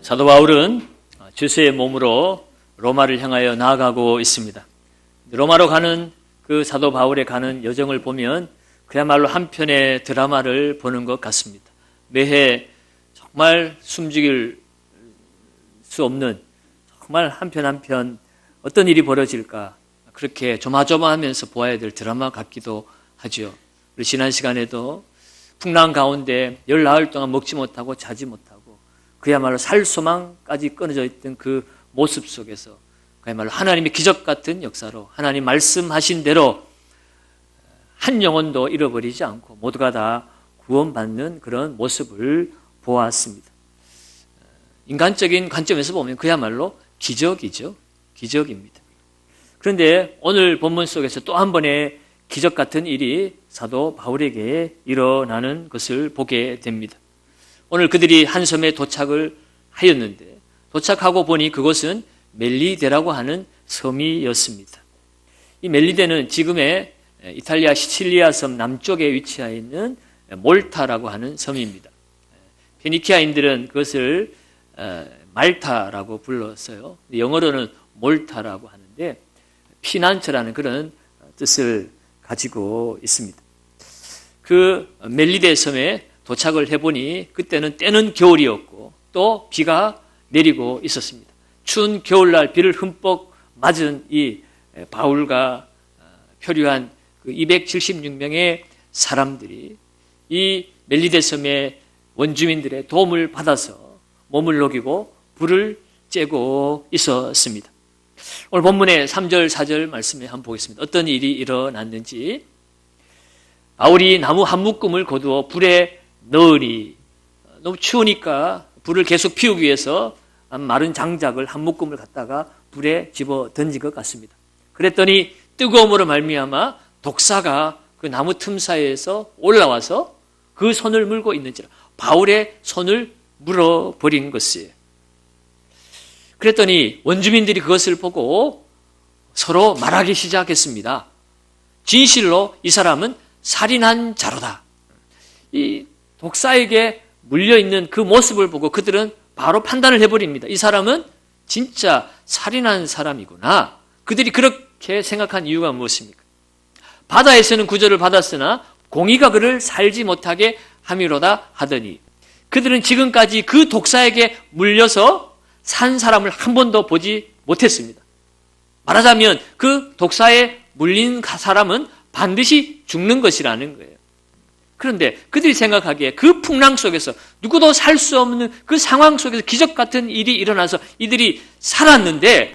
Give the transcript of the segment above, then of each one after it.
사도 바울은 죄수의 몸으로 로마를 향하여 나아가고 있습니다. 로마로 가는 그 사도 바울의 가는 여정을 보면 그야말로 한 편의 드라마를 보는 것 같습니다. 매해 정말 숨죽일 수 없는 정말 한 편 한 편 어떤 일이 벌어질까 그렇게 조마조마하면서 보아야 될 드라마 같기도 하죠. 우리 지난 시간에도 풍랑 가운데 14일 동안 먹지 못하고 자지 못하고 그야말로 살 소망까지 끊어져 있던 그 모습 속에서 그야말로 하나님의 기적 같은 역사로 하나님 말씀하신 대로 한 영혼도 잃어버리지 않고 모두가 다 구원받는 그런 모습을 보았습니다. 인간적인 관점에서 보면 그야말로 기적이죠. 기적입니다. 그런데 오늘 본문 속에서 또 한 번의 기적 같은 일이 사도 바울에게 일어나는 것을 보게 됩니다. 오늘 그들이 한 섬에 도착을 하였는데 도착하고 보니 그곳은 멜리데라고 하는 섬이었습니다. 이 멜리데는 지금의 이탈리아 시칠리아 섬 남쪽에 위치해 있는 몰타라고 하는 섬입니다. 페니키아인들은 그것을 말타라고 불렀어요. 영어로는 몰타라고 하는데 피난처라는 그런 뜻을 가지고 있습니다. 그 멜리데 섬에 도착을 해보니 그때는 때는 겨울이었고 또 비가 내리고 있었습니다. 추운 겨울날 비를 흠뻑 맞은 이 바울과 표류한 그 276명의 사람들이 이 멜리데 섬의 원주민들의 도움을 받아서 몸을 녹이고 불을 쬐고 있었습니다. 오늘 본문의 3절, 4절 말씀에 한번 보겠습니다. 어떤 일이 일어났는지. 바울이 나무 한 묶음을 거두어 불에 넣으니 너무 추우니까 불을 계속 피우기 위해서 마른 장작을 한 묶음을 갖다가 불에 집어 던진 것 같습니다. 그랬더니 뜨거움으로 말미암아 독사가 그 나무 틈 사이에서 올라와서 그 손을 물고 있는지라 바울의 손을 물어버린 것이에요. 그랬더니 원주민들이 그것을 보고 서로 말하기 시작했습니다. 진실로 이 사람은 살인한 자로다. 이 독사에게 물려있는 그 모습을 보고 그들은 바로 판단을 해버립니다. 이 사람은 진짜 살인한 사람이구나. 그들이 그렇게 생각한 이유가 무엇입니까? 바다에서는 구절을 받았으나 공의가 그를 살지 못하게 함이로다 하더니 그들은 지금까지 그 독사에게 물려서 산 사람을 한 번도 보지 못했습니다. 말하자면 그 독사에 물린 사람은 반드시 죽는 것이라는 거예요. 그런데 그들이 생각하기에 그 풍랑 속에서 누구도 살 수 없는 그 상황 속에서 기적 같은 일이 일어나서 이들이 살았는데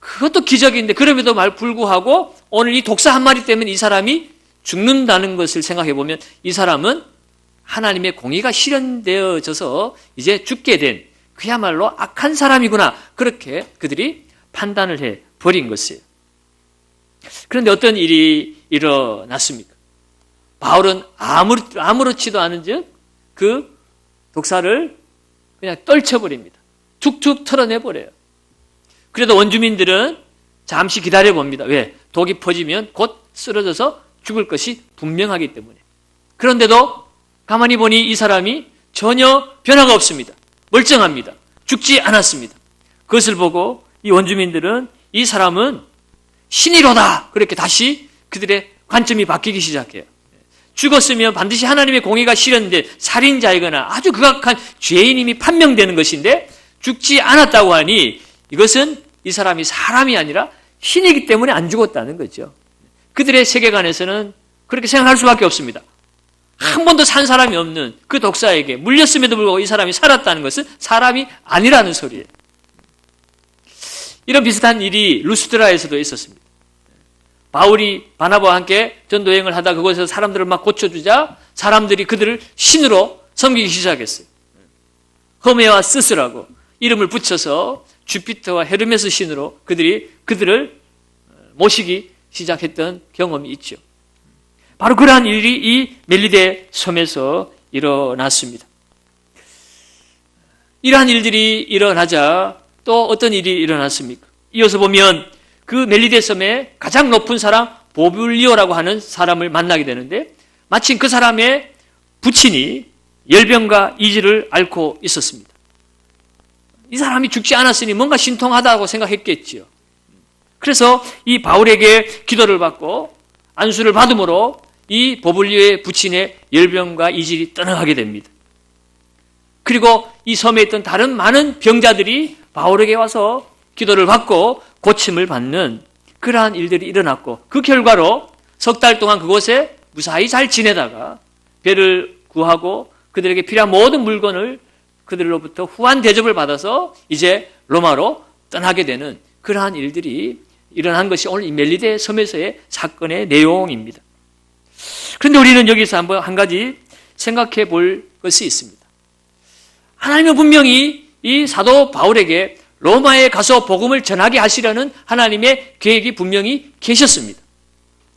그것도 기적인데 그럼에도 불구하고 오늘 이 독사 한 마리 때문에 이 사람이 죽는다는 것을 생각해 보면 이 사람은 하나님의 공의가 실현되어져서 이제 죽게 된 그야말로 악한 사람이구나. 그렇게 그들이 판단을 해버린 것이에요. 그런데 어떤 일이 일어났습니까? 바울은 아무렇지도 않은 즉 그 독사를 그냥 떨쳐버립니다. 툭툭 털어내버려요. 그래도 원주민들은 잠시 기다려봅니다. 왜? 독이 퍼지면 곧 쓰러져서 죽을 것이 분명하기 때문에. 그런데도 가만히 보니 이 사람이 전혀 변화가 없습니다. 멀쩡합니다. 죽지 않았습니다. 그것을 보고 이 원주민들은 이 사람은 신이로다. 그렇게 다시 그들의 관점이 바뀌기 시작해요. 죽었으면 반드시 하나님의 공의가 실현된 살인자이거나 아주 극악한 죄인임이 판명되는 것인데 죽지 않았다고 하니 이것은 이 사람이 사람이 아니라 신이기 때문에 안 죽었다는 거죠. 그들의 세계관에서는 그렇게 생각할 수밖에 없습니다. 한 번도 산 사람이 없는 그 독사에게 물렸음에도 불구하고 이 사람이 살았다는 것은 사람이 아니라는 소리예요. 이런 비슷한 일이 루스드라에서도 있었습니다. 바울이 바나바와 함께 전도 여행을 하다 그곳에서 사람들을 막 고쳐주자 사람들이 그들을 신으로 섬기기 시작했어요. 허메와 스스라고 이름을 붙여서 주피터와 헤르메스 신으로 그들을 모시기 시작했던 경험이 있죠. 바로 그러한 일이 이 멜리데 섬에서 일어났습니다. 이러한 일들이 일어나자 또 어떤 일이 일어났습니까? 이어서 보면 그 멜리데 섬의 가장 높은 사람 보블리오라고 하는 사람을 만나게 되는데 마침 그 사람의 부친이 열병과 이지를 앓고 있었습니다. 이 사람이 죽지 않았으니 뭔가 신통하다고 생각했겠지요. 그래서 이 바울에게 기도를 받고 안수를 받음으로 이 보블리오의 부친의 열병과 이질이 떠나가게 됩니다. 그리고 이 섬에 있던 다른 많은 병자들이 바울에게 와서 기도를 받고 고침을 받는 그러한 일들이 일어났고, 그 결과로 석 달 동안 그곳에 무사히 잘 지내다가 배를 구하고 그들에게 필요한 모든 물건을 그들로부터 후한 대접을 받아서 이제 로마로 떠나게 되는 그러한 일들이 일어난 것이 오늘 이 멜리데 섬에서의 사건의 내용입니다. 그런데 우리는 여기서 한번 한 가지 생각해 볼 것이 있습니다. 하나님은 분명히 이 사도 바울에게 로마에 가서 복음을 전하게 하시려는 하나님의 계획이 분명히 계셨습니다.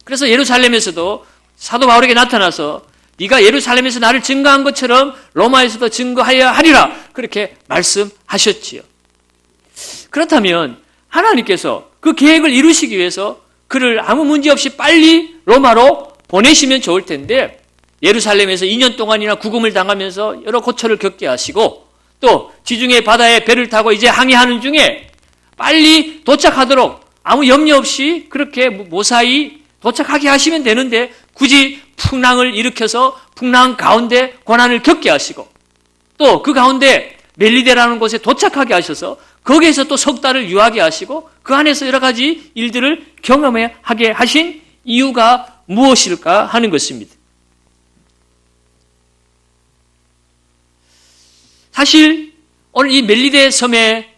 그래서 예루살렘에서도 사도 바울에게 나타나서 네가 예루살렘에서 나를 증거한 것처럼 로마에서도 증거하여야 하리라, 그렇게 말씀하셨지요. 그렇다면 하나님께서 그 계획을 이루시기 위해서 그를 아무 문제 없이 빨리 로마로 보내시면 좋을 텐데, 예루살렘에서 2년 동안이나 구금을 당하면서 여러 고초를 겪게 하시고, 또 지중해 바다에 배를 타고 이제 항해하는 중에 빨리 도착하도록 아무 염려 없이 그렇게 무사히 도착하게 하시면 되는데, 굳이 풍랑을 일으켜서 풍랑 가운데 고난을 겪게 하시고, 또 그 가운데 멜리데라는 곳에 도착하게 하셔서 거기에서 또 석 달을 유하게 하시고 그 안에서 여러 가지 일들을 경험하게 하신 이유가 무엇일까 하는 것입니다. 사실 오늘 이 멜리데 섬에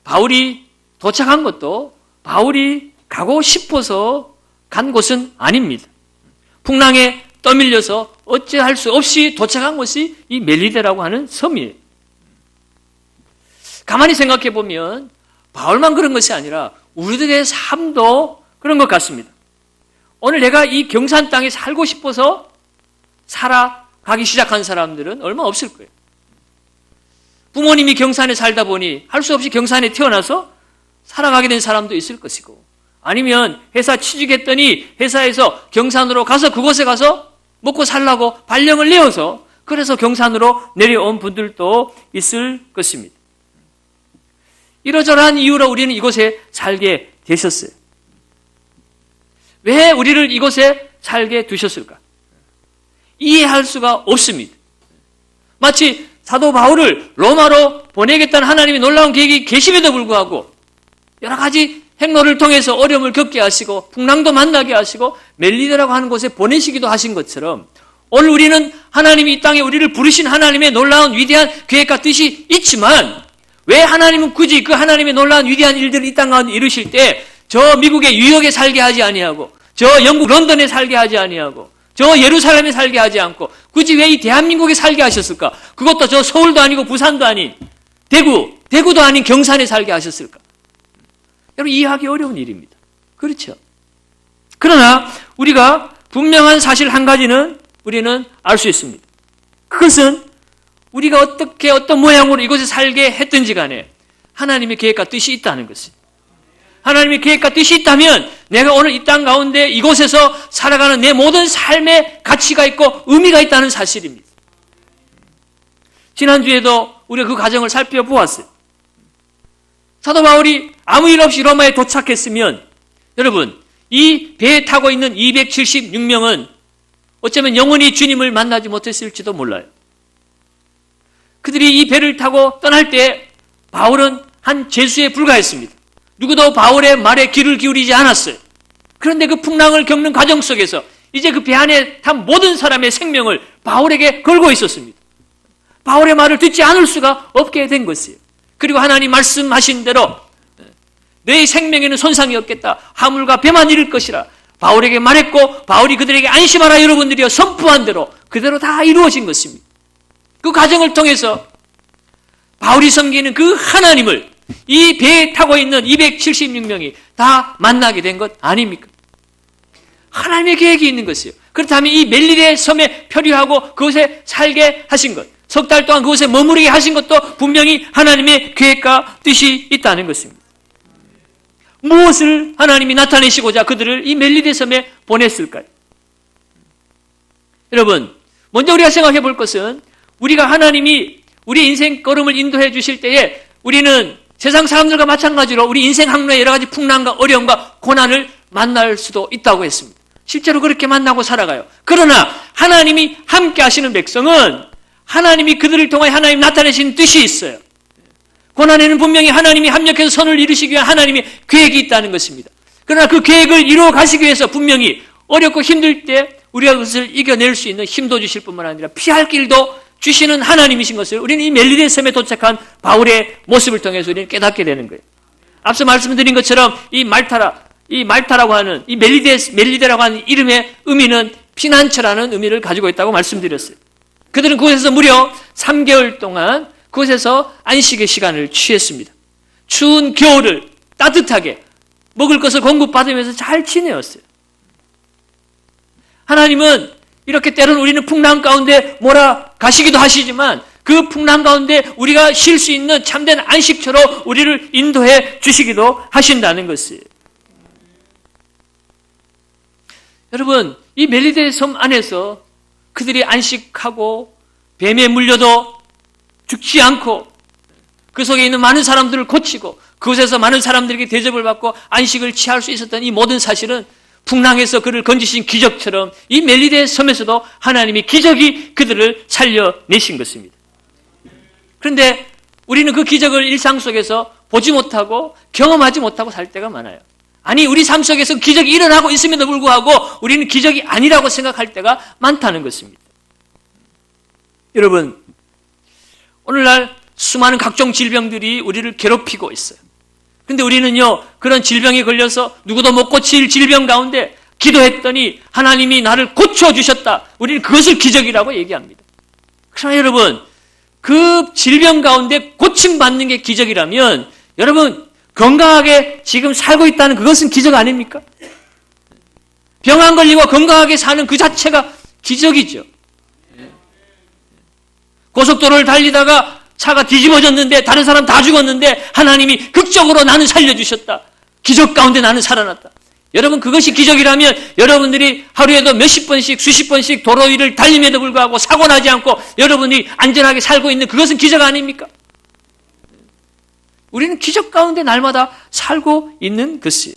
바울이 도착한 것도 바울이 가고 싶어서 간 곳은 아닙니다. 풍랑에 떠밀려서 어찌할 수 없이 도착한 곳이 이 멜리데라고 하는 섬이에요. 가만히 생각해 보면 바울만 그런 것이 아니라 우리들의 삶도 그런 것 같습니다. 오늘 내가 이 경산 땅에 살고 싶어서 살아가기 시작한 사람들은 얼마 없을 거예요. 부모님이 경산에 살다 보니 할 수 없이 경산에 태어나서 살아가게 된 사람도 있을 것이고, 아니면 회사 취직했더니 회사에서 경산으로 가서 그곳에 가서 먹고 살라고 발령을 내어서 그래서 경산으로 내려온 분들도 있을 것입니다. 이러저러한 이유로 우리는 이곳에 살게 되셨어요. 왜 우리를 이곳에 살게 두셨을까? 이해할 수가 없습니다. 마치 사도 바울을 로마로 보내겠다는 하나님의 놀라운 계획이 계심에도 불구하고 여러 가지 행로를 통해서 어려움을 겪게 하시고 풍랑도 만나게 하시고 멜리데라고 하는 곳에 보내시기도 하신 것처럼, 오늘 우리는 하나님이 이 땅에 우리를 부르신 하나님의 놀라운 위대한 계획과 뜻이 있지만, 왜 하나님은 굳이 그 하나님의 놀라운 위대한 일들을 이 땅 가운데 이루실 때 저 미국의 뉴욕에 살게 하지 아니하고, 저 영국 런던에 살게 하지 아니하고, 저 예루살렘에 살게 하지 않고 굳이 왜 이 대한민국에 살게 하셨을까? 그것도 저 서울도 아니고 부산도 아닌 대구도 아닌 경산에 살게 하셨을까? 여러분, 이해하기 어려운 일입니다. 그렇죠? 그러나 우리가 분명한 사실 한 가지는 우리는 알 수 있습니다. 그것은 우리가 어떻게 어떤 모양으로 이곳에 살게 했든지 간에 하나님의 계획과 뜻이 있다는 것입니다. 하나님의 계획과 뜻이 있다면 내가 오늘 이 땅 가운데 이곳에서 살아가는 내 모든 삶의 가치가 있고 의미가 있다는 사실입니다. 지난주에도 우리가 그 과정을 살펴보았어요. 사도 바울이 아무 일 없이 로마에 도착했으면, 여러분, 이 배에 타고 있는 276명은 어쩌면 영원히 주님을 만나지 못했을지도 몰라요. 그들이 이 배를 타고 떠날 때 바울은 한 죄수에 불과했습니다. 누구도 바울의 말에 귀를 기울이지 않았어요. 그런데 그 풍랑을 겪는 과정 속에서 이제 그 배 안에 탄 모든 사람의 생명을 바울에게 걸고 있었습니다. 바울의 말을 듣지 않을 수가 없게 된 것이에요. 그리고 하나님 말씀하신 대로 너희 생명에는 손상이 없겠다, 하물과 배만 이를 것이라 바울에게 말했고, 바울이 그들에게 안심하라 여러분들이여 선포한 대로 그대로 다 이루어진 것입니다. 그 과정을 통해서 바울이 섬기는 그 하나님을 이 배에 타고 있는 276명이 다 만나게 된 것 아닙니까? 하나님의 계획이 있는 것이에요. 그렇다면 이 멜리데 섬에 표류하고 그곳에 살게 하신 것, 석 달 동안 그곳에 머무르게 하신 것도 분명히 하나님의 계획과 뜻이 있다는 것입니다. 무엇을 하나님이 나타내시고자 그들을 이 멜리데 섬에 보냈을까요? 여러분, 먼저 우리가 생각해 볼 것은, 우리가 하나님이 우리 인생 걸음을 인도해 주실 때에 우리는 세상 사람들과 마찬가지로 우리 인생 항로에 여러 가지 풍랑과 어려움과 고난을 만날 수도 있다고 했습니다. 실제로 그렇게 만나고 살아가요. 그러나 하나님이 함께 하시는 백성은 하나님이 그들을 통해 하나님 나타내신 뜻이 있어요. 고난에는 분명히 하나님이 합력해서 선을 이루시기 위한 하나님의 계획이 있다는 것입니다. 그러나 그 계획을 이루어 가시기 위해서 분명히 어렵고 힘들 때 우리가 그것을 이겨낼 수 있는 힘도 주실 뿐만 아니라 피할 길도 주시는 하나님이신 것을 우리는 이 멜리데 섬에 도착한 바울의 모습을 통해서 우리는 깨닫게 되는 거예요. 앞서 말씀드린 것처럼 이 말타라고 하는 이 멜리데라고 하는 이름의 의미는 피난처라는 의미를 가지고 있다고 말씀드렸어요. 그들은 그곳에서 무려 3개월 동안 그곳에서 안식의 시간을 취했습니다. 추운 겨울을 따뜻하게 먹을 것을 공급받으면서 잘 지내었어요. 하나님은 이렇게 때로는 우리는 풍랑 가운데 몰아가시기도 하시지만 그 풍랑 가운데 우리가 쉴 수 있는 참된 안식처로 우리를 인도해 주시기도 하신다는 것이에요. 여러분, 이 멜리데 섬 안에서 그들이 안식하고 뱀에 물려도 죽지 않고 그 속에 있는 많은 사람들을 고치고 그곳에서 많은 사람들에게 대접을 받고 안식을 취할 수 있었던 이 모든 사실은 풍랑에서 그를 건지신 기적처럼 이 멜리데 섬에서도 하나님이 기적이 그들을 살려내신 것입니다. 그런데 우리는 그 기적을 일상 속에서 보지 못하고 경험하지 못하고 살 때가 많아요. 아니, 우리 삶 속에서 기적이 일어나고 있음에도 불구하고 우리는 기적이 아니라고 생각할 때가 많다는 것입니다. 여러분, 오늘날 수많은 각종 질병들이 우리를 괴롭히고 있어요. 근데 우리는요, 그런 질병에 걸려서 누구도 못 고칠 질병 가운데 기도했더니 하나님이 나를 고쳐주셨다. 우리는 그것을 기적이라고 얘기합니다. 그러나 여러분, 그 질병 가운데 고침받는 게 기적이라면 여러분, 건강하게 지금 살고 있다는 그것은 기적 아닙니까? 병 안 걸리고 건강하게 사는 그 자체가 기적이죠. 고속도로를 달리다가 차가 뒤집어졌는데 다른 사람 다 죽었는데 하나님이 극적으로 나는 살려주셨다. 기적 가운데 나는 살아났다. 여러분, 그것이 기적이라면 여러분들이 하루에도 몇십 번씩 수십 번씩 도로 위를 달림에도 불구하고 사고 나지 않고 여러분이 안전하게 살고 있는 그것은 기적 아닙니까? 우리는 기적 가운데 날마다 살고 있는 것이에요.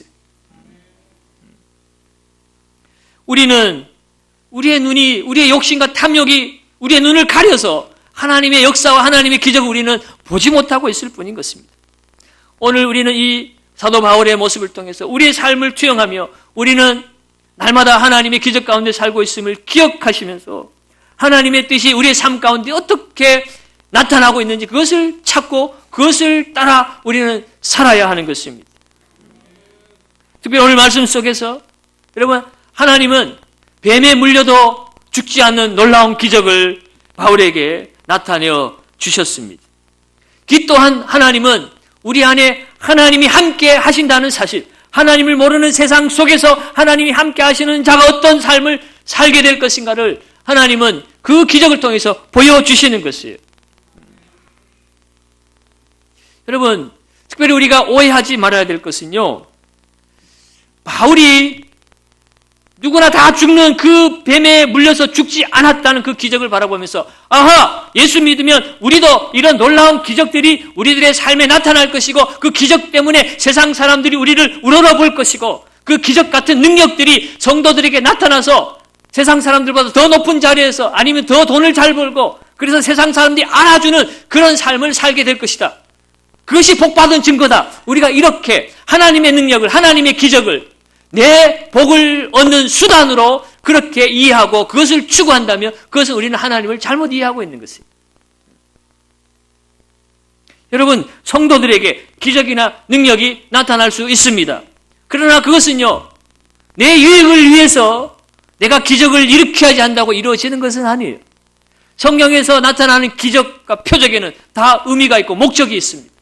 우리는 우리의 눈이, 우리의 욕심과 탐욕이 우리의 눈을 가려서 하나님의 역사와 하나님의 기적을 우리는 보지 못하고 있을 뿐인 것입니다. 오늘 우리는 이 사도 바울의 모습을 통해서 우리의 삶을 투영하며 우리는 날마다 하나님의 기적 가운데 살고 있음을 기억하시면서 하나님의 뜻이 우리의 삶 가운데 어떻게 나타나고 있는지 그것을 찾고 그것을 따라 우리는 살아야 하는 것입니다. 특별히 오늘 말씀 속에서 여러분, 하나님은 뱀에 물려도 죽지 않는 놀라운 기적을 바울에게 나타내어 주셨습니다. 또한 하나님은 우리 안에 하나님이 함께 하신다는 사실, 하나님을 모르는 세상 속에서 하나님이 함께 하시는 자가 어떤 삶을 살게 될 것인가를 하나님은 그 기적을 통해서 보여주시는 것이에요. 여러분, 특별히 우리가 오해하지 말아야 될 것은요, 바울이 누구나 다 죽는 그 뱀에 물려서 죽지 않았다는 그 기적을 바라보면서 아하, 예수 믿으면 우리도 이런 놀라운 기적들이 우리들의 삶에 나타날 것이고 그 기적 때문에 세상 사람들이 우리를 우러러 볼 것이고 그 기적 같은 능력들이 성도들에게 나타나서 세상 사람들보다 더 높은 자리에서 아니면 더 돈을 잘 벌고 그래서 세상 사람들이 알아주는 그런 삶을 살게 될 것이다. 그것이 복받은 증거다. 우리가 이렇게 하나님의 능력을, 하나님의 기적을 내 복을 얻는 수단으로 그렇게 이해하고 그것을 추구한다면 그것은 우리는 하나님을 잘못 이해하고 있는 것입니다. 여러분, 성도들에게 기적이나 능력이 나타날 수 있습니다. 그러나 그것은요, 내 유익을 위해서 내가 기적을 일으켜야지 한다고 이루어지는 것은 아니에요. 성경에서 나타나는 기적과 표적에는 다 의미가 있고 목적이 있습니다.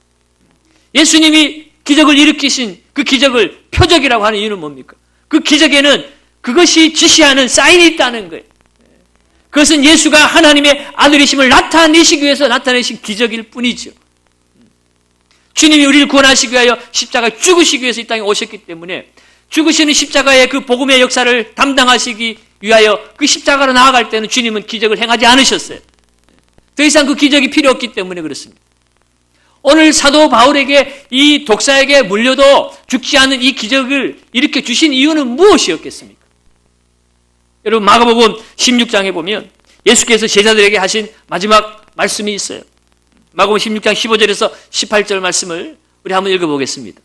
예수님이 기적을 일으키신 그 기적을 표적이라고 하는 이유는 뭡니까? 그 기적에는 그것이 지시하는 사인이 있다는 거예요. 그것은 예수가 하나님의 아들이심을 나타내시기 위해서 나타내신 기적일 뿐이죠. 주님이 우리를 구원하시기 위하여 십자가에 죽으시기 위해서 이 땅에 오셨기 때문에 죽으시는 십자가의 그 복음의 역사를 담당하시기 위하여 그 십자가로 나아갈 때는 주님은 기적을 행하지 않으셨어요. 더 이상 그 기적이 필요 없기 때문에 그렇습니다. 오늘 사도 바울에게 이 독사에게 물려도 죽지 않는 이 기적을 일으켜 주신 이유는 무엇이었겠습니까? 여러분 마가복음 16장에 보면 예수께서 제자들에게 하신 마지막 말씀이 있어요. 마가복음 16장 15절에서 18절 말씀을 우리 한번 읽어보겠습니다.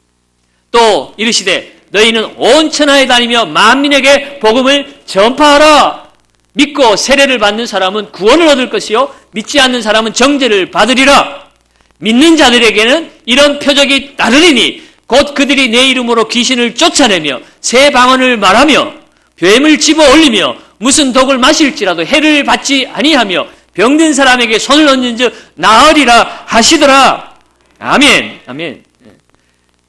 또 이르시되 너희는 온 천하에 다니며 만민에게 복음을 전파하라. 믿고 세례를 받는 사람은 구원을 얻을 것이요 믿지 않는 사람은 정죄를 받으리라. 믿는 자들에게는 이런 표적이 따르리니 곧 그들이 내 이름으로 귀신을 쫓아내며 새 방언을 말하며 뱀을 집어 올리며 무슨 독을 마실지라도 해를 받지 아니하며 병든 사람에게 손을 얹은즉 나으리라 하시더라. 아멘. 아멘.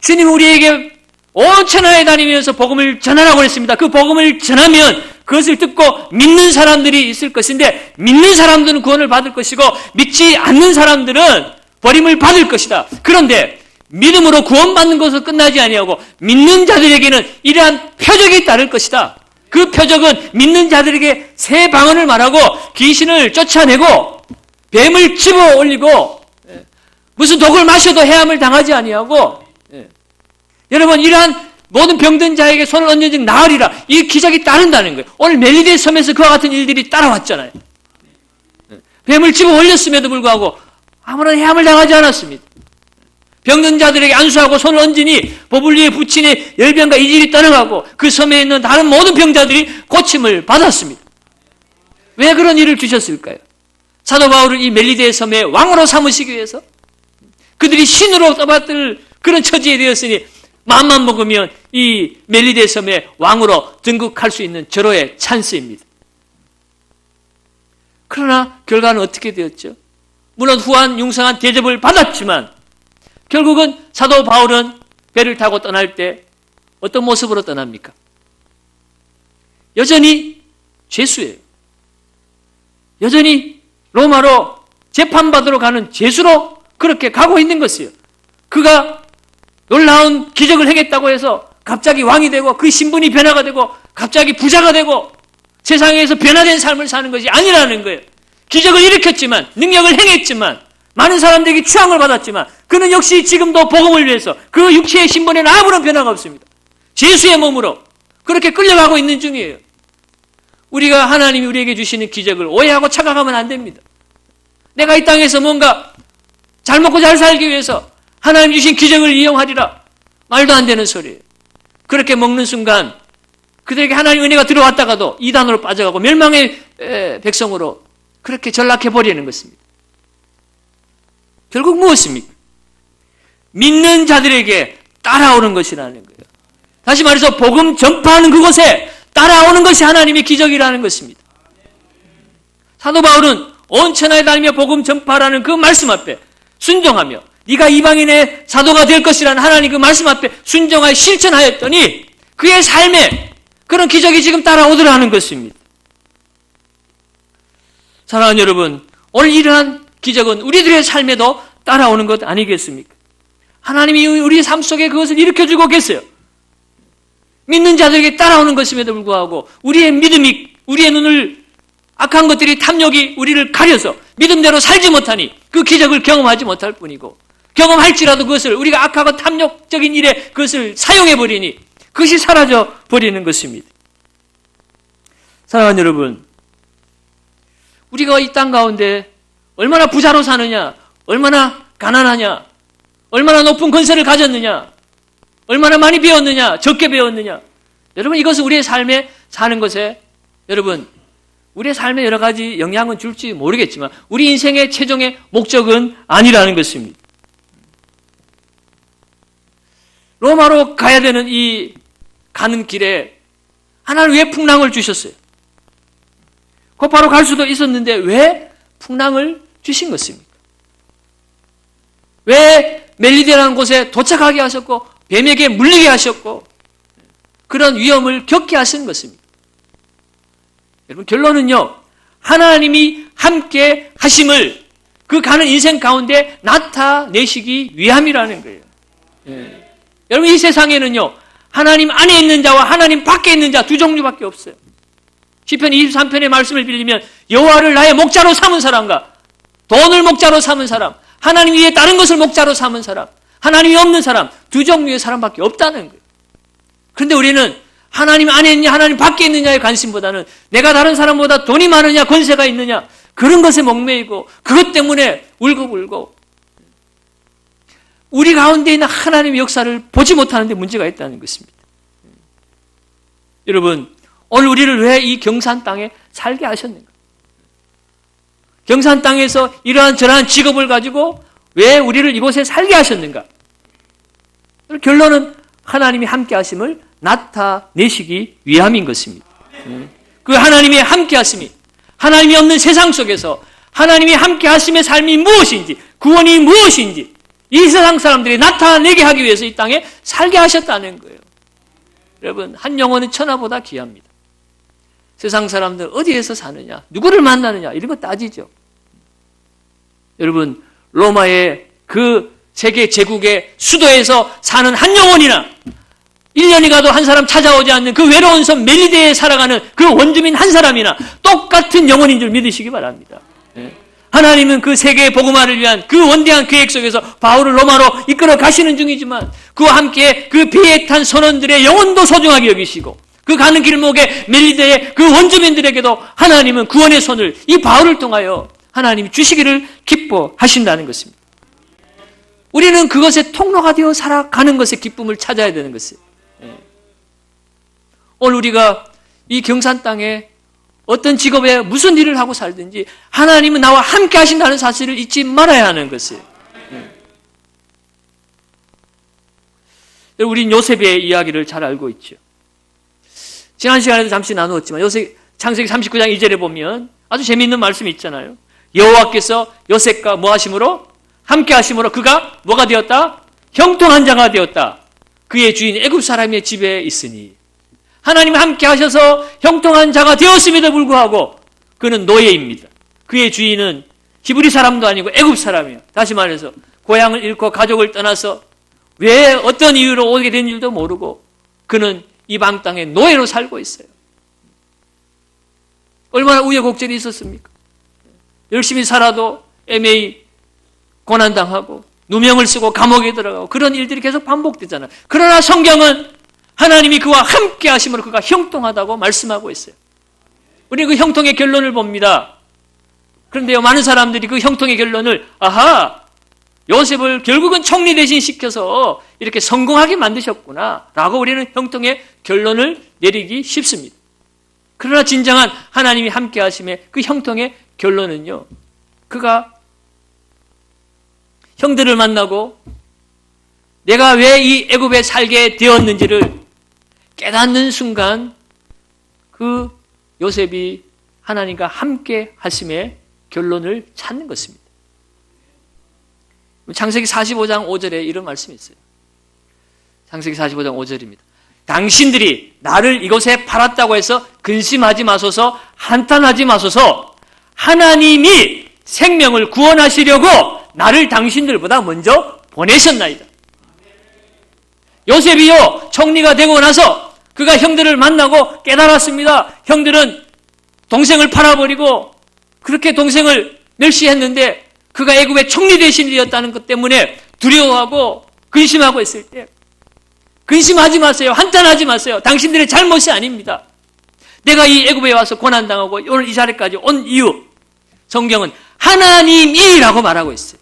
주님 우리에게 온 천하에 다니면서 복음을 전하라고 했습니다. 그 복음을 전하면 그것을 듣고 믿는 사람들이 있을 것인데 믿는 사람들은 구원을 받을 것이고 믿지 않는 사람들은 버림을 받을 것이다. 그런데 믿음으로 구원받는 것은 끝나지 아니하고 믿는 자들에게는 이러한 표적이 따를 것이다. 그 표적은 믿는 자들에게 새 방언을 말하고 귀신을 쫓아내고 뱀을 집어 올리고 무슨 독을 마셔도 해함을 당하지 아니하고 여러분 이러한 모든 병든 자에게 손을 얹는 즉 나으리라. 이 기적이 따른다는 거예요. 오늘 멜리데 섬에서 그와 같은 일들이 따라왔잖아요. 뱀을 집어 올렸음에도 불구하고 아무런 해함을 당하지 않았습니다. 병든 자들에게 안수하고 손을 얹으니 보불리에 붙이니 열병과 이질이 떠나가고 그 섬에 있는 다른 모든 병자들이 고침을 받았습니다. 왜 그런 일을 주셨을까요? 사도 바울을 이 멜리데 섬의 왕으로 삼으시기 위해서 그들이 신으로 떠받들 그런 처지에 되었으니 마음만 먹으면 이 멜리데 섬의 왕으로 등극할 수 있는 절호의 찬스입니다. 그러나 결과는 어떻게 되었죠? 물론 후한 융성한 대접을 받았지만 결국은 사도 바울은 배를 타고 떠날 때 어떤 모습으로 떠납니까? 여전히 죄수예요. 여전히 로마로 재판받으러 가는 죄수로 그렇게 가고 있는 것이에요. 그가 놀라운 기적을 행했다고 해서 갑자기 왕이 되고 그 신분이 변화가 되고 갑자기 부자가 되고 세상에서 변화된 삶을 사는 것이 아니라는 거예요. 기적을 일으켰지만 능력을 행했지만 많은 사람들에게 추앙을 받았지만 그는 역시 지금도 복음을 위해서 그 육체의 신분에는 아무런 변화가 없습니다. 죄수의 몸으로 그렇게 끌려가고 있는 중이에요. 우리가 하나님이 우리에게 주시는 기적을 오해하고 착각하면 안 됩니다. 내가 이 땅에서 뭔가 잘 먹고 잘 살기 위해서 하나님 주신 기적을 이용하리라. 말도 안 되는 소리예요. 그렇게 먹는 순간 그들에게 하나님의 은혜가 들어왔다가도 이단으로 빠져가고 멸망의 백성으로 그렇게 전락해버리는 것입니다. 결국 무엇입니까? 믿는 자들에게 따라오는 것이라는 거예요. 다시 말해서 복음 전파하는 그곳에 따라오는 것이 하나님의 기적이라는 것입니다. 사도 바울은 온 천하에 다니며 복음 전파라는 그 말씀 앞에 순종하며 네가 이방인의 사도가 될 것이라는 하나님 그 말씀 앞에 순종하여 실천하였더니 그의 삶에 그런 기적이 지금 따라오더라는 것입니다. 사랑하는 여러분, 오늘 이러한 기적은 우리들의 삶에도 따라오는 것 아니겠습니까? 하나님이 우리 삶 속에 그것을 일으켜주고 계세요. 믿는 자들에게 따라오는 것임에도 불구하고 우리의 믿음이 우리의 눈을 악한 것들이 탐욕이 우리를 가려서 믿음대로 살지 못하니 그 기적을 경험하지 못할 뿐이고 경험할지라도 그것을 우리가 악하고 탐욕적인 일에 그것을 사용해버리니 그것이 사라져버리는 것입니다. 사랑하는 여러분, 우리가 이 땅 가운데 얼마나 부자로 사느냐, 얼마나 가난하냐, 얼마나 높은 건설을 가졌느냐, 얼마나 많이 배웠느냐, 적게 배웠느냐. 여러분 이것은 우리의 삶에 사는 것에 여러분 우리의 삶에 여러 가지 영향은 줄지 모르겠지만 우리 인생의 최종의 목적은 아니라는 것입니다. 로마로 가야 되는 이 가는 길에 하나님 왜 풍랑을 주셨어요? 곧바로 갈 수도 있었는데 왜 풍랑을 주신 것입니까? 왜 멜리데라는 곳에 도착하게 하셨고 뱀에게 물리게 하셨고 그런 위험을 겪게 하신 것입니다. 여러분 결론은요, 하나님이 함께 하심을 그 가는 인생 가운데 나타내시기 위함이라는 거예요. 여러분 이 세상에는요, 하나님 안에 있는 자와 하나님 밖에 있는 자 두 종류밖에 없어요. 시편 23편의 말씀을 빌리면 여호와를 나의 목자로 삼은 사람과 돈을 목자로 삼은 사람, 하나님 위에 다른 것을 목자로 삼은 사람, 하나님이 없는 사람, 두 종류의 사람밖에 없다는 거예요. 그런데 우리는 하나님 안에 있냐 하나님 밖에 있느냐의 관심보다는 내가 다른 사람보다 돈이 많으냐 권세가 있느냐 그런 것에 목매이고 그것 때문에 울고불고 우리 가운데 있는 하나님의 역사를 보지 못하는 데 문제가 있다는 것입니다. 여러분, 오늘 우리를 왜 이 경산 땅에 살게 하셨는가? 경산 땅에서 이러한 저러한 직업을 가지고 왜 우리를 이곳에 살게 하셨는가? 결론은 하나님이 함께 하심을 나타내시기 위함인 것입니다. 그 하나님의 함께 하심이 하나님이 없는 세상 속에서 하나님이 함께 하심의 삶이 무엇인지 구원이 무엇인지 이 세상 사람들이 나타내게 하기 위해서 이 땅에 살게 하셨다는 거예요. 여러분, 한 영혼은 천하보다 귀합니다. 세상 사람들 어디에서 사느냐, 누구를 만나느냐 이런 거 따지죠. 여러분, 로마의 그 세계 제국의 수도에서 사는 한 영혼이나 1년이 가도 한 사람 찾아오지 않는 그 외로운 섬 멜리데에 살아가는 그 원주민 한 사람이나 똑같은 영혼인 줄 믿으시기 바랍니다. 하나님은 그 세계의 복음화를 위한 그 원대한 계획 속에서 바울을 로마로 이끌어 가시는 중이지만 그와 함께 그 비에 탄 선원들의 영혼도 소중하게 여기시고 그 가는 길목에 멜리데의 그 원주민들에게도 하나님은 구원의 손을 이 바울을 통하여 하나님이 주시기를 기뻐하신다는 것입니다. 우리는 그것의 통로가 되어 살아가는 것의 기쁨을 찾아야 되는 것이에요. 오늘 우리가 이 경산 땅에 어떤 직업에 무슨 일을 하고 살든지 하나님은 나와 함께 하신다는 사실을 잊지 말아야 하는 것이에요. 우린 요셉의 이야기를 잘 알고 있죠. 지난 시간에도 잠시 나누었지만 창세기 39장 2절에 보면 아주 재미있는 말씀이 있잖아요. 여호와께서 요셉과 뭐 하심으로? 함께 하심으로 그가 뭐가 되었다? 형통한 자가 되었다. 그의 주인 애굽 사람의 집에 있으니 하나님 함께 하셔서 형통한 자가 되었음에도 불구하고 그는 노예입니다. 그의 주인은 히브리 사람도 아니고 애굽 사람이에요. 다시 말해서 고향을 잃고 가족을 떠나서 왜 어떤 이유로 오게 된 줄도 모르고 그는 이방 땅에 노예로 살고 있어요. 얼마나 우여곡절이 있었습니까? 열심히 살아도 애매히 고난당하고 누명을 쓰고 감옥에 들어가고 그런 일들이 계속 반복되잖아요. 그러나 성경은 하나님이 그와 함께 하심으로 그가 형통하다고 말씀하고 있어요. 우리는 그 형통의 결론을 봅니다. 그런데요, 많은 사람들이 그 형통의 결론을 요셉을 결국은 총리 대신 시켜서 이렇게 성공하게 만드셨구나 라고 우리는 형통의 결론을 내리기 쉽습니다. 그러나 진정한 하나님이 함께 하심의 그 형통의 결론은요, 그가 형들을 만나고 내가 왜 이 애굽에 살게 되었는지를 깨닫는 순간 그 요셉이 하나님과 함께 하심의 결론을 찾는 것입니다. 창세기 45장 5절에 이런 말씀이 있어요. 창세기 45장 5절입니다. 당신들이 나를 이곳에 팔았다고 해서 근심하지 마소서, 한탄하지 마소서. 하나님이 생명을 구원하시려고 나를 당신들보다 먼저 보내셨나이다. 요셉이요, 총리가 되고 나서 그가 형들을 만나고 깨달았습니다. 형들은 동생을 팔아버리고 그렇게 동생을 멸시했는데 그가 애굽의 총리 대신이었다는 것 때문에 두려워하고 근심하고 있을 때 근심하지 마세요. 한탄하지 마세요. 당신들의 잘못이 아닙니다. 내가 이 애굽에 와서 고난당하고 오늘 이 자리까지 온 이유, 성경은 하나님이라고 말하고 있어요.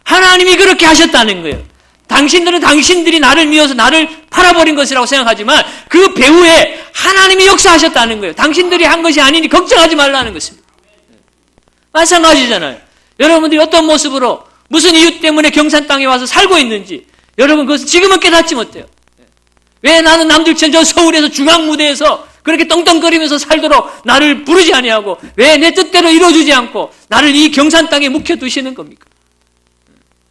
하나님이 그렇게 하셨다는 거예요. 당신들은 당신들이 나를 미워서 나를 팔아버린 것이라고 생각하지만 그 배후에 하나님이 역사하셨다는 거예요. 당신들이 한 것이 아니니 걱정하지 말라는 것입니다. 마찬가지잖아요. 여러분들이 어떤 모습으로 무슨 이유 때문에 경산 땅에 와서 살고 있는지 여러분 그것을 지금은 깨닫지 못해요. 왜 나는 남들처럼 저 서울에서 중앙무대에서 그렇게 떵떵거리면서 살도록 나를 부르지 아니하고 왜 내 뜻대로 이루어주지 않고 나를 이 경산 땅에 묵혀두시는 겁니까?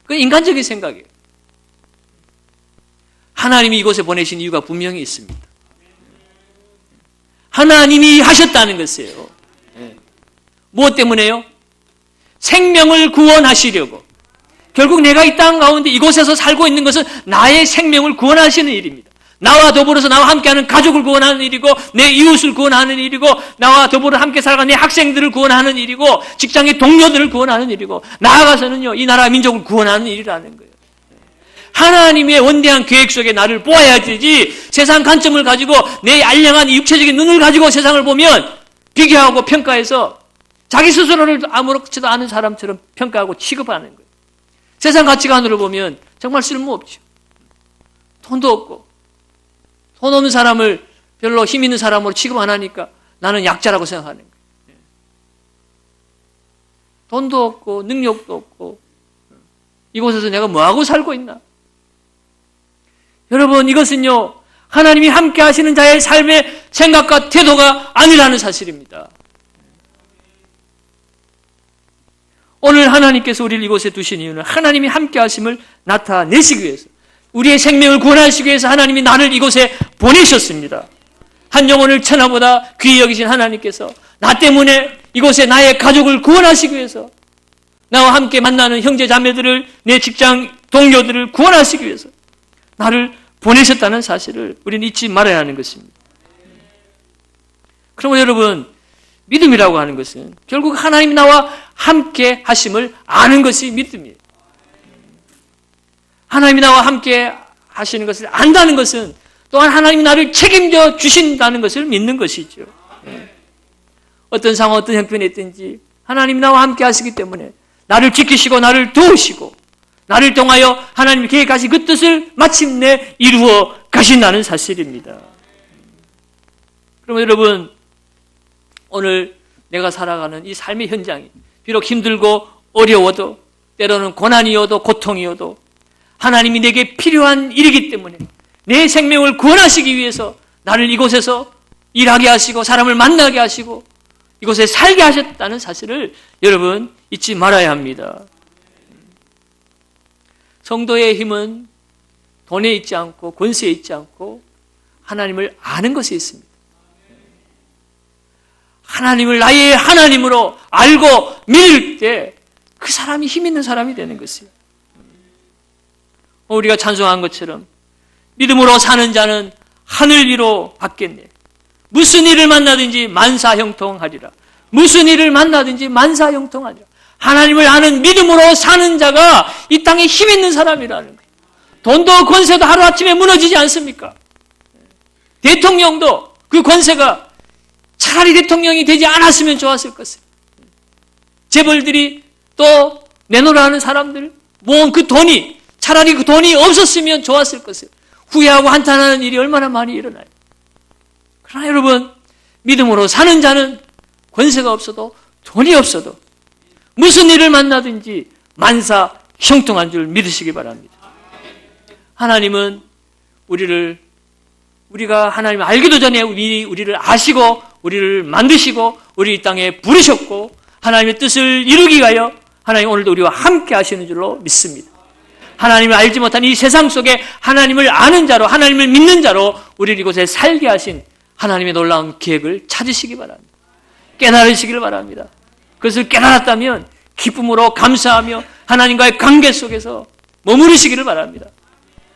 그건 인간적인 생각이에요. 하나님이 이곳에 보내신 이유가 분명히 있습니다. 하나님이 하셨다는 것이에요. 무엇 때문에요? 생명을 구원하시려고. 결국 내가 이 땅 가운데 이곳에서 살고 있는 것은 나의 생명을 구원하시는 일입니다. 나와 더불어서 나와 함께하는 가족을 구원하는 일이고 내 이웃을 구원하는 일이고 나와 더불어 함께 살아가는 내 학생들을 구원하는 일이고 직장의 동료들을 구원하는 일이고 나아가서는요 이 나라 민족을 구원하는 일이라는 거예요. 하나님의 원대한 계획 속에 나를 보아야 되지 세상 관점을 가지고 내 알량한 육체적인 눈을 가지고 세상을 보면 비교하고 평가해서 자기 스스로를 아무렇지도 않은 사람처럼 평가하고 취급하는 거예요. 세상 가치관으로 보면 정말 쓸모없죠. 돈도 없고 돈 없는 사람을 별로 힘 있는 사람으로 취급 안 하니까 나는 약자라고 생각하는 거예요. 돈도 없고 능력도 없고 이곳에서 내가 뭐하고 살고 있나? 여러분 이것은요 하나님이 함께 하시는 자의 삶의 생각과 태도가 아니라는 사실입니다. 오늘 하나님께서 우리를 이곳에 두신 이유는 하나님이 함께 하심을 나타내시기 위해서 우리의 생명을 구원하시기 위해서 하나님이 나를 이곳에 보내셨습니다. 한 영혼을 천하보다 귀히 여기신 하나님께서 나 때문에 이곳에 나의 가족을 구원하시기 위해서 나와 함께 만나는 형제 자매들을 내 직장 동료들을 구원하시기 위해서 나를 보내셨다는 사실을 우리는 잊지 말아야 하는 것입니다. 그러면 여러분 믿음이라고 하는 것은 결국 하나님이 나와 함께 하심을 아는 것이 믿음이에요. 하나님이 나와 함께 하시는 것을 안다는 것은 또한 하나님이 나를 책임져 주신다는 것을 믿는 것이죠. 어떤 상황, 어떤 형편에 있든지 하나님이 나와 함께 하시기 때문에 나를 지키시고 나를 도우시고 나를 통하여 하나님이 계획하신 그 뜻을 마침내 이루어 가신다는 사실입니다. 그러면 여러분 오늘 내가 살아가는 이 삶의 현장이 비록 힘들고 어려워도 때로는 고난이어도 고통이어도 하나님이 내게 필요한 일이기 때문에 내 생명을 구원하시기 위해서 나를 이곳에서 일하게 하시고 사람을 만나게 하시고 이곳에 살게 하셨다는 사실을 여러분 잊지 말아야 합니다. 성도의 힘은 돈에 있지 않고 권세에 있지 않고 하나님을 아는 것에 있습니다. 하나님을 나의 하나님으로 알고 믿을 때 그 사람이 힘 있는 사람이 되는 것이에요. 우리가 찬송한 것처럼 믿음으로 사는 자는 하늘 위로 받겠네. 무슨 일을 만나든지 만사형통하리라. 무슨 일을 만나든지 만사형통하리라. 하나님을 아는 믿음으로 사는 자가 이 땅에 힘 있는 사람이라는 거예요. 돈도 권세도 하루아침에 무너지지 않습니까? 대통령도 그 권세가 차라리 대통령이 되지 않았으면 좋았을 것을. 재벌들이 또 내놓으라 하는 사람들 모은 그 돈이 차라리 그 돈이 없었으면 좋았을 것을 후회하고 한탄하는 일이 얼마나 많이 일어나요. 그러나 여러분 믿음으로 사는 자는 권세가 없어도 돈이 없어도 무슨 일을 만나든지 만사 형통한 줄 믿으시기 바랍니다. 하나님은 우리가 하나님을 알기도 전에 우리를 아시고 우리를 만드시고 우리 이 땅에 부르셨고 하나님의 뜻을 이루기 위하여 하나님 오늘도 우리와 함께 하시는 줄로 믿습니다. 하나님을 알지 못한 이 세상 속에 하나님을 아는 자로 하나님을 믿는 자로 우리를 이곳에 살게 하신 하나님의 놀라운 계획을 찾으시기 바랍니다. 깨달으시길 바랍니다. 그것을 깨달았다면 기쁨으로 감사하며 하나님과의 관계 속에서 머무르시기를 바랍니다.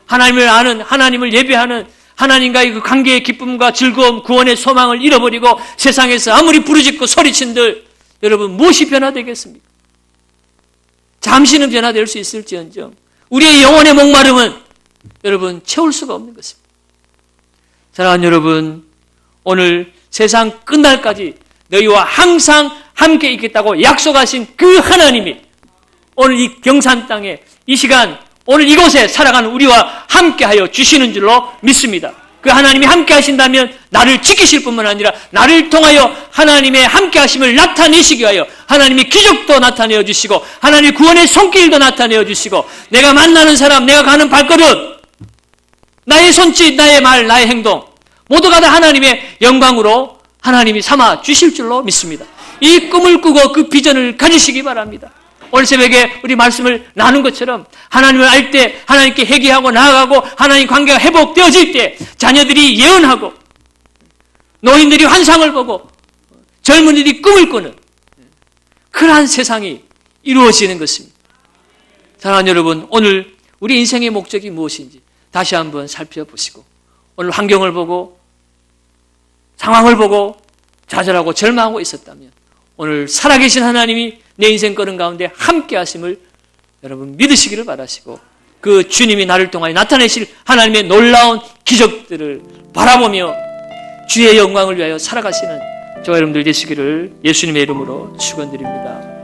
하나님을 아는 하나님을 예배하는 하나님과의 그 관계의 기쁨과 즐거움 구원의 소망을 잃어버리고 세상에서 아무리 부르짖고 소리친들 여러분 무엇이 변화되겠습니까? 잠시는 변화될 수 있을지언정 우리의 영혼의 목마름은 여러분 채울 수가 없는 것입니다. 사랑하는 여러분 오늘 세상 끝날까지 너희와 항상 함께 있겠다고 약속하신 그 하나님이 오늘 이 경산 땅에 이 시간 오늘 이곳에 살아가는 우리와 함께하여 주시는 줄로 믿습니다. 그 하나님이 함께 하신다면 나를 지키실 뿐만 아니라 나를 통하여 하나님의 함께 하심을 나타내시기 위하여 하나님의 기적도 나타내어 주시고 하나님의 구원의 손길도 나타내어 주시고 내가 만나는 사람, 내가 가는 발걸음, 나의 손짓, 나의 말, 나의 행동 모두가 다 하나님의 영광으로 하나님이 삼아 주실 줄로 믿습니다. 이 꿈을 꾸고 그 비전을 가지시기 바랍니다. 오늘 새벽에 우리 말씀을 나눈 것처럼 하나님을 알 때 하나님께 회개하고 나아가고 하나님 관계가 회복되어질 때 자녀들이 예언하고 노인들이 환상을 보고 젊은이들이 꿈을 꾸는 그러한 세상이 이루어지는 것입니다. 사랑하는 여러분 오늘 우리 인생의 목적이 무엇인지 다시 한번 살펴보시고 오늘 환경을 보고 상황을 보고 좌절하고 절망하고 있었다면 오늘 살아계신 하나님이 내 인생 걸음 가운데 함께 하심을 여러분 믿으시기를 바라시고 그 주님이 나를 통하여 나타내실 하나님의 놀라운 기적들을 바라보며 주의 영광을 위하여 살아가시는 저와 여러분들 되시기를 예수님의 이름으로 축원드립니다.